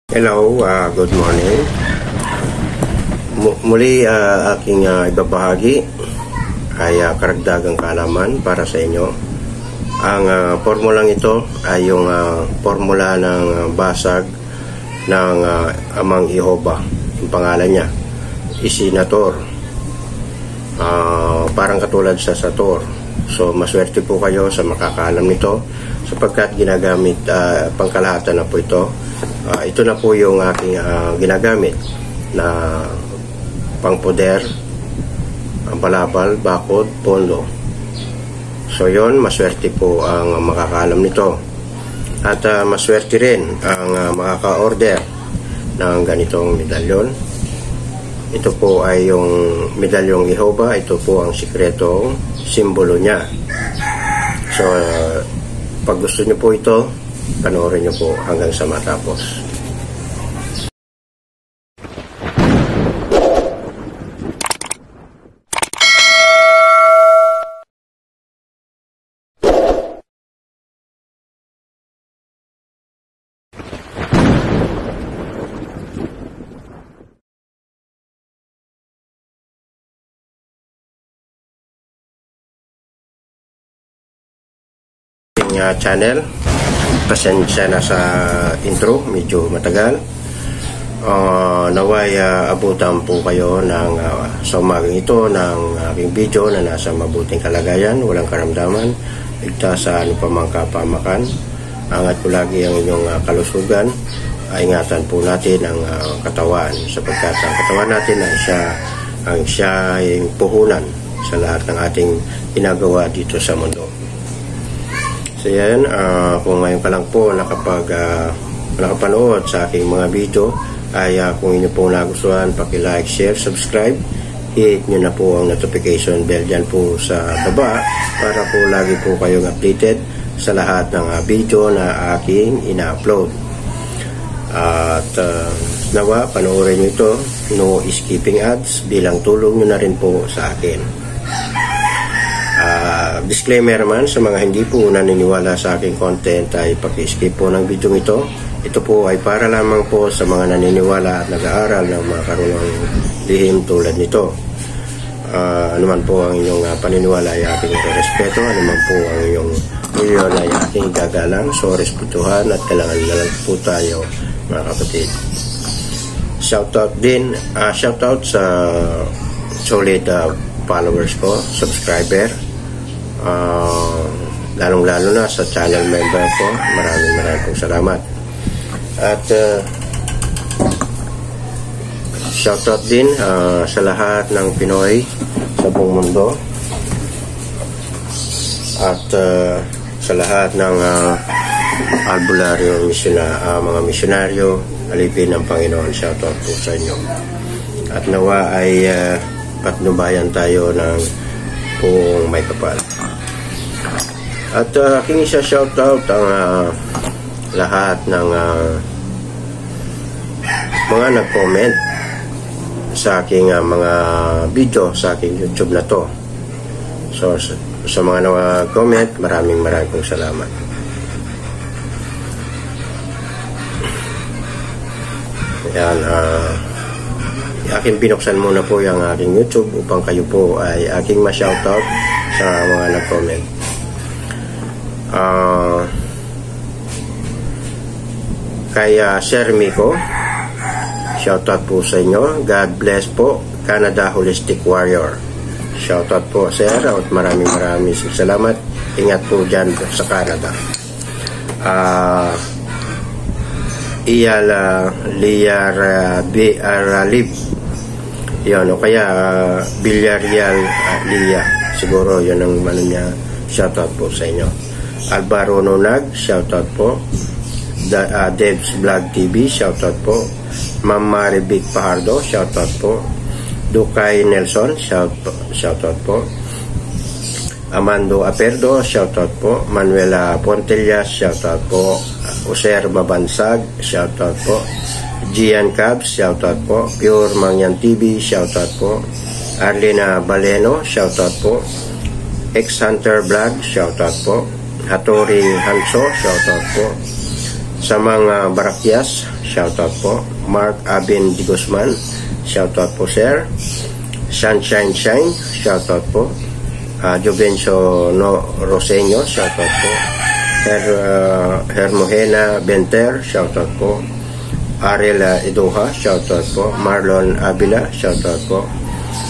Hello, good morning. Muli aking ibabahagi ay karagdagang kaalaman para sa inyo. Ang formulang ito ay yung formula ng basag ng Amang Jehova. Yung pangalan niya, Isinator. Parang katulad sa Sator. So maswerte po kayo sa makakaalam nito sapagkat ginagamit pangkalahatan na po ito. Ito na po yung aking ginagamit na pangpoder, balabal, bakod, pondo. So yon, maswerte po ang makakaalam nito. At maswerte rin ang makaka-order ng ganitong medalyon. Ito po ay yung medalyong Jehova. Ito po ang sikretong simbolo niya. So pag gusto niyo po ito, panoorin niyo po hanggang sa matapos. Channel, pasensya na sa intro, medyo matagal. Naway abutan po kayo ng sa umagang ito ng aking video na nasa mabuting kalagayan, walang karamdaman, ligtas sa anumang kapamakan. Angat po lagi ang inyong kalusugan. Ingatan po natin ang katawan sapagkat ang katawan natin ay siya yung puhunan sa lahat ng ating ginagawa dito sa mundo. So yan, kung ngayon pa lang po nakapanood sa aking mga video, ay kung inyo po nagustuhan, paki-like, share, subscribe, hit nyo na po ang notification bell dyan po sa baba para po lagi po kayong updated sa lahat ng video na aking ina-upload. At nawa, panoorin nyo ito, no skipping ads, bilang tulong nyo na rin po sa akin. Disclaimer man sa mga hindi po naniniwala sa aking content ay paki-skip po ng video ito. Ito po ay para lamang po sa mga naniniwala at nag-aaral ng mga karunang lihim tulad nito. Anuman po ang inyong paniniwala ay aking respeto, anuman po ang inyong milyon ay aking gagalang. So respetuhan at kailangan na lang po tayo mga kapatid. Shoutout din, shoutout sa solid followers ko, subscriber. Lalong-lalo na sa channel member ko, maraming pong salamat. At shoutout din sa lahat ng Pinoy sa buong mundo at sa lahat ng albularyo mga misyonaryo, alipin ng Panginoon. Shoutout po sa inyo. At nawa ay patnubayan tayo ng buong may kapal. At aking isa-shoutout ang lahat ng mga nag-comment sa aking mga video sa aking YouTube na to. So sa mga nag-comment, maraming pong salamat. Yan, aking binuksan muna po yung aking YouTube upang kayo po ay aking ma-shoutout sa mga nag-comment. Kaya Sir Miko, shoutout po sa inyo. God bless po, Canada Holistic Warrior. Shoutout po Sir at maraming salamat. Ingat po dyan sa Canada. Iyala Liar Lib, yun, o kaya Villarreal Lia, siguro yun ang ano niya. Shoutout po sa inyo. Alvaro Nonag, shoutout po. Dev's Vlog TV, shoutout po. Ma'am Marivic Pajardo, shoutout po. Dukay Nelson, shoutout po. Amando Aperdo, shoutout po. Manuela Pontellas, shoutout po. Oser Mabansag, shoutout po. Gian Cabs, shoutout po. Pure Mangyan TV, shoutout po. Arlena Baleno, shoutout po. X Hunter Vlog, shoutout po. Hattori Hanso, shoutout po. Sa mga Barakyas, shoutout po. Mark Abin Di Guzman, shoutout po sir. Sunshine Shine, shoutout po. Jovencio Roseño, shoutout po. Hermogena Benter, shoutout po. Ariel Edoha, shoutout po. Marlon Avila, shoutout po.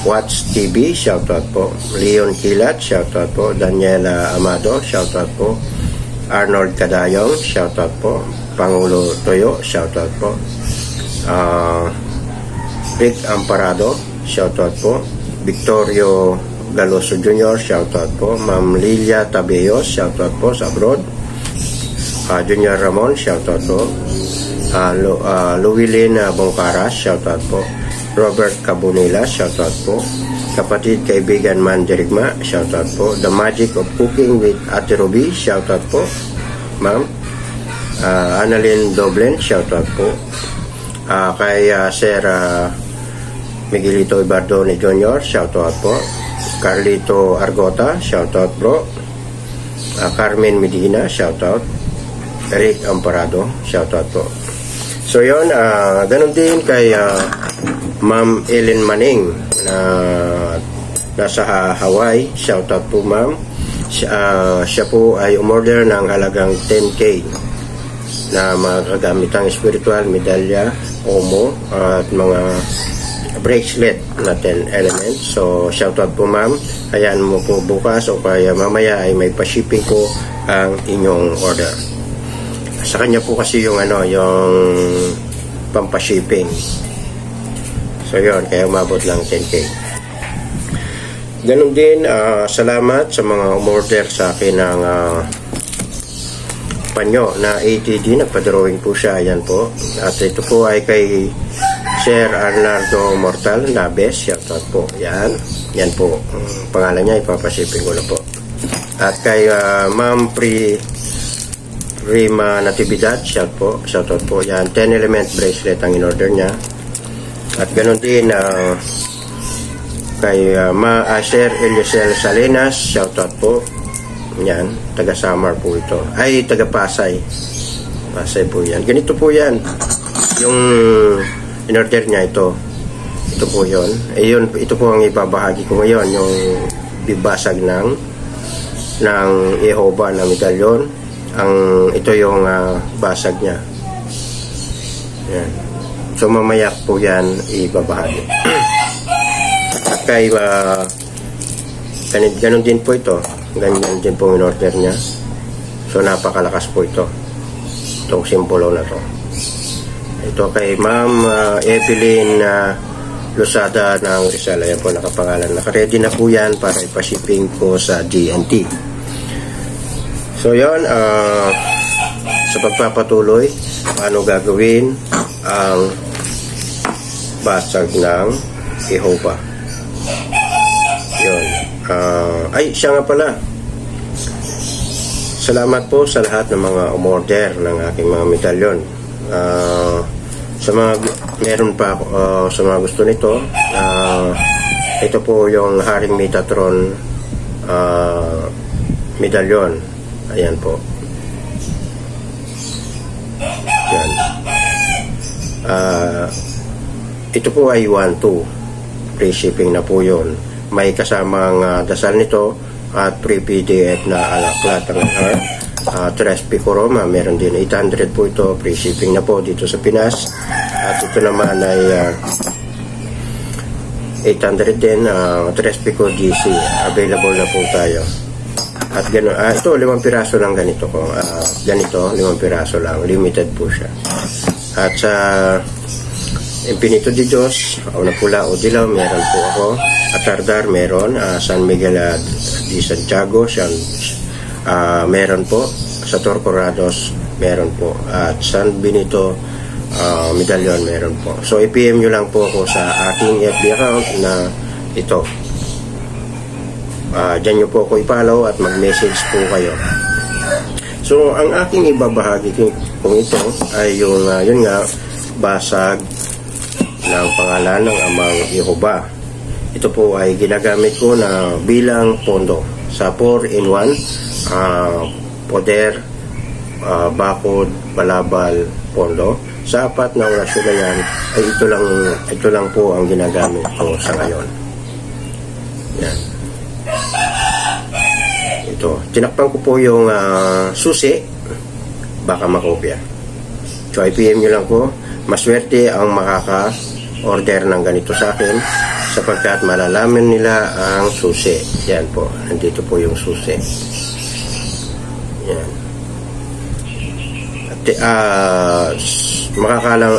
Watts TV, shoutout po. Leon Kilat, shoutout po. Daniela Amado, shoutout po. Arnold Cadayong, shoutout po. Pangulo Toyo, shoutout po. Rick Amparado, shoutout po. Victorio Galoso Jr., shoutout po. Ma'am Lilia Tabeos, shoutout po sa abroad. Junior Ramon, shoutout po. Luwilin Bongkaras, shoutout po. Robert Cabunila, shoutout po. Kapatid kaibigan Mandirigma, shoutout po. The Magic of Cooking with Ate Ruby, shoutout po. Ma'am. Annalyn Doblen, shoutout po. Kay Sir Miguelito Ibardone Jr., shoutout po. Carlito Argota, shoutout bro. Carmen Medina, shoutout. Eric Amparado, shoutout po. So yun, ganun din kay Ma'am Ellen Maning na nasa Hawaii, shoutout po ma'am. Siya po ay umorder ng halagang 10K na mga kagamitang spiritual, medalya, omo, at mga bracelet na 10 elements. So shoutout po ma'am, hayaan mo po bukas o kaya mamaya ay may pa-shipping ko ang inyong order. Sa kanya po kasi yung yung pampashipping. So yun, kaya umabot lang 10K. Ganun din, salamat sa mga umorder sa akin ng panyo na ATD. Nagpa-drawing po siya, yan po. At ito po ay kay Sir Arnaldo Mortal Nabes, shoutout po. Yan po, pangalan niya, ipapashipping ko na po. At kay Ma'am Rima Natividad, shoutout po. Yan, 10 element bracelet ang in-order niya. At ganoon din kay Sir Eliosel Salinas, shoutout po. Yan, taga Samar po ito. Ay, taga Pasay. Pasay po yan. Ganito po yan. Yung in-order niya ito. Ito po yun. Ito po ang ibabahagi ko ngayon. Yung bibasag ng Jehovah na medalyon. Ito yung basag niya. Yan. So mamaya po yan ibabahagi. At kay ganun din po ito. Ganyan din po yung order niya. So napakalakas po ito. Itong simbolo na to. Ito kay Ma'am Evelyn Lusada ng Rizal. Ayan po nakapangalan. Nakaready na po yan para ipashipping ko sa DNT. So yun, sa pagpapatuloy, paano gagawin ang basag ng Jehovah. Yun. Siya nga pala. Salamat po sa lahat ng mga umorder ng aking mga medalyon. Sa mga meron pa sa mga gusto nito, ito po yung Haring Metatron medalyon. Ayan po. Yan. Ito po ay 1-2. Free shipping na po yun. May kasamang dasal nito at free PDF na alaklat ang Tres Picoroma. Meron din 800 po ito. Free shipping na po dito sa Pinas. At ito naman ay 800 din. Tres Pico GC. Available na po tayo. At gano'n, ito 5 piraso lang ganito ko. Ganito, 5 piraso lang. Limited po siya. At sa Infinito de Dios, na pula o dilaw, meron po ako. Atardar, meron. San Miguel de Santiago, meron po. Sa Torcorados, meron po. At San Benito medalyon, meron po. So, i-PM nyo lang po ako sa aking FB account na ito. Diyan nyo po ako i-follow at mag-message po kayo. So, ang aking ibabahagi kung ito ay yung, yun nga, basag ng pangalan ng Amang Jehovah. Ito po ay ginagamit ko na bilang pondo sa 4-in-1, poder, bakod, balabal, pondo. Sa 4 na orasyon na yan, ay ito lang po ang ginagamit ko sa ngayon. Yan. Ito. Tinakpan ko po yung susi. Baka makopya. So, i-PM nyo lang po. Maswerte ang makaka-order ng ganito sa akin sapagkat malalaman nila ang susi. Yan po. Nandito po yung susi. Yan.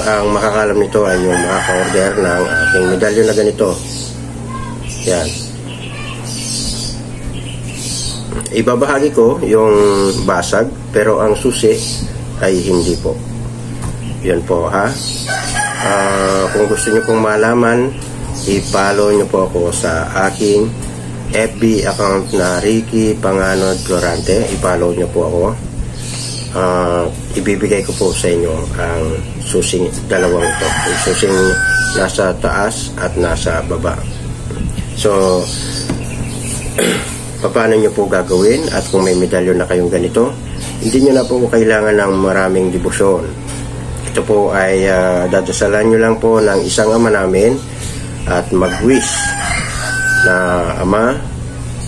Ang makakalam nito ay yung makaka-order ng aking medalyon na ganito. Yan. Ibabahagi ko yung basag pero ang susi ay hindi po. Yan po ha. Kung gusto nyo pong malaman, i-follow nyo po ako sa aking FB account na Ricky Panganod Florante. I-follow nyo po ako. Ibibigay ko po sa inyo ang susing dalawang ito. Yung susing nasa taas at nasa baba. So, paano nyo po gagawin? At kung may medalyon na kayong ganito, hindi nyo na po kailangan ng maraming debosyon. Ito po ay dadasalan nyo lang po ng isang ama namin at mag-wish na Ama,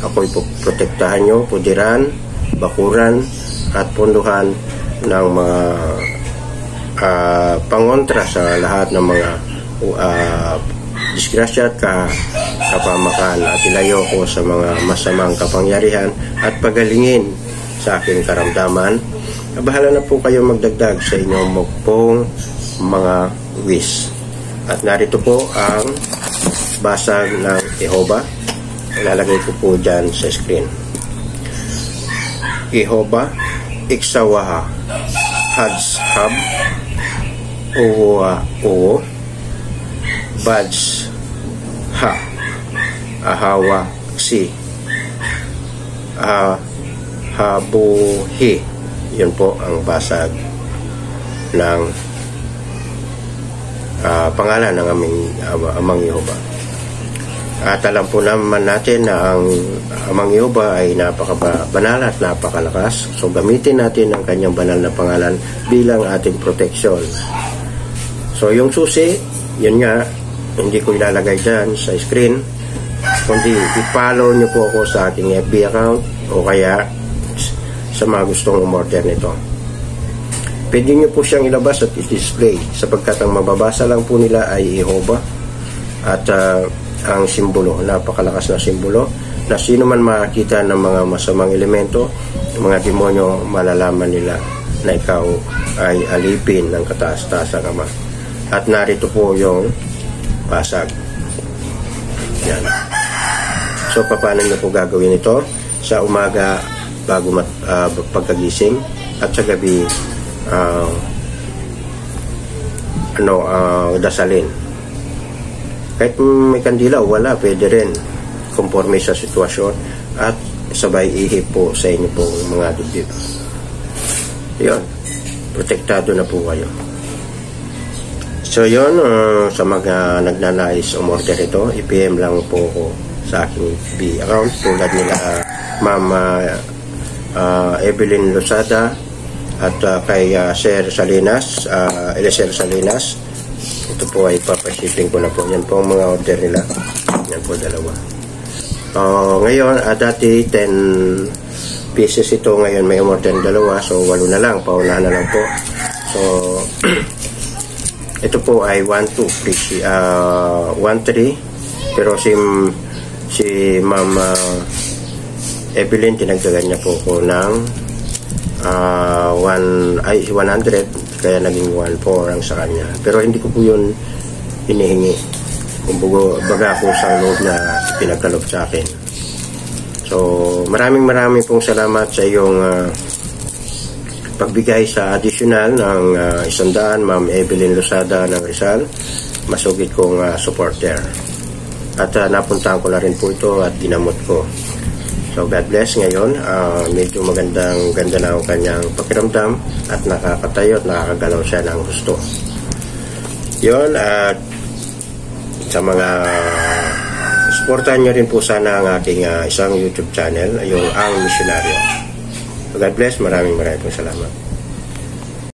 ako'y protektahan nyo, pudiran, bakuran, at punduhan ng mga pangontra sa lahat ng mga disgrasya at kapamakan, at ilayo ko sa mga masamang kapangyarihan at pagalingin sa aking karamdaman. Bahala na po kayo magdagdag sa inyong pong mga wish. At narito po ang basag ng Jehovah. Ilalagay ko po dyan sa screen. Jehovah Iksawaha Hadshab Uwa Uwo Bads Ha Ahawa Si Habuhi. Yun po ang basag ng pangalan ng aming Amang Jehovah. At alam po naman natin na ang Amang Jehovah ay napakabanal at napakalakas. So gamitin natin ang kanyang banal na pangalan bilang ating protection. So yung susi, yun nga, hindi ko ilalagay dyan sa screen, kundi i-follow nyo po ako sa aking FB account o kaya sa mga gustong umorder nito. Pwede nyo po siyang ilabas at i-display sapagkat ang mababasa lang po nila ay Jehovah at ang simbolo, napakalakas na simbolo na sino man makakita ng mga masamang elemento, mga demonyo, malalaman nila na ikaw ay alipin ng kataas-taasang Ama. At narito po yung basag. Yan. So paano nyo po gagawin ito? Sa umaga bago pagkagising at sa gabi dasalin. Kahit may kandila o wala, pwede rin conforme sa sitwasyon at sabay ihip po sa inyo pong mga dibdib. Yun, protektado na po kayo. So yun, sa mga nagnanais umorder ito, i-PM lang po ko sa aking FB account tulad nila Ma'am Evelyn Losada at kay Sir Salinas, Eliezer Salinas. Ito po ay papashipping ko na po. Yan po ang mga order nila. Yan po dalawa. Ngayon, dati 10 pieces ito. Ngayon may umorder ng dalawa. So 8 na lang. Paunahan na lang po. So ito po ay 1-2 1-3. Pero si Ma'am Evelyn, tinagdagan niya po ko ng 100, kaya naging 1-4 ang sa kanya. Pero hindi ko po yun hinihingi. Kumbaga baga ko sa loob na pinagkalob sa akin. So maraming pong salamat sa iyong pagbigay sa additional ng 100, Ma'am Evelyn Losada ng Rizal, masugid kong supporter. At napuntahan ko na rin po ito at ginamot ko. So God bless. Ngayon medyo ganda na ang kanyang pakiramdam at nakakatayo at nakakagalaw siya ng gusto. Yun, at sa mga supportahan nyo rin po sana ang ating isang YouTube channel, yung Ang Misyonaryo. So God bless. Maraming pong salamat.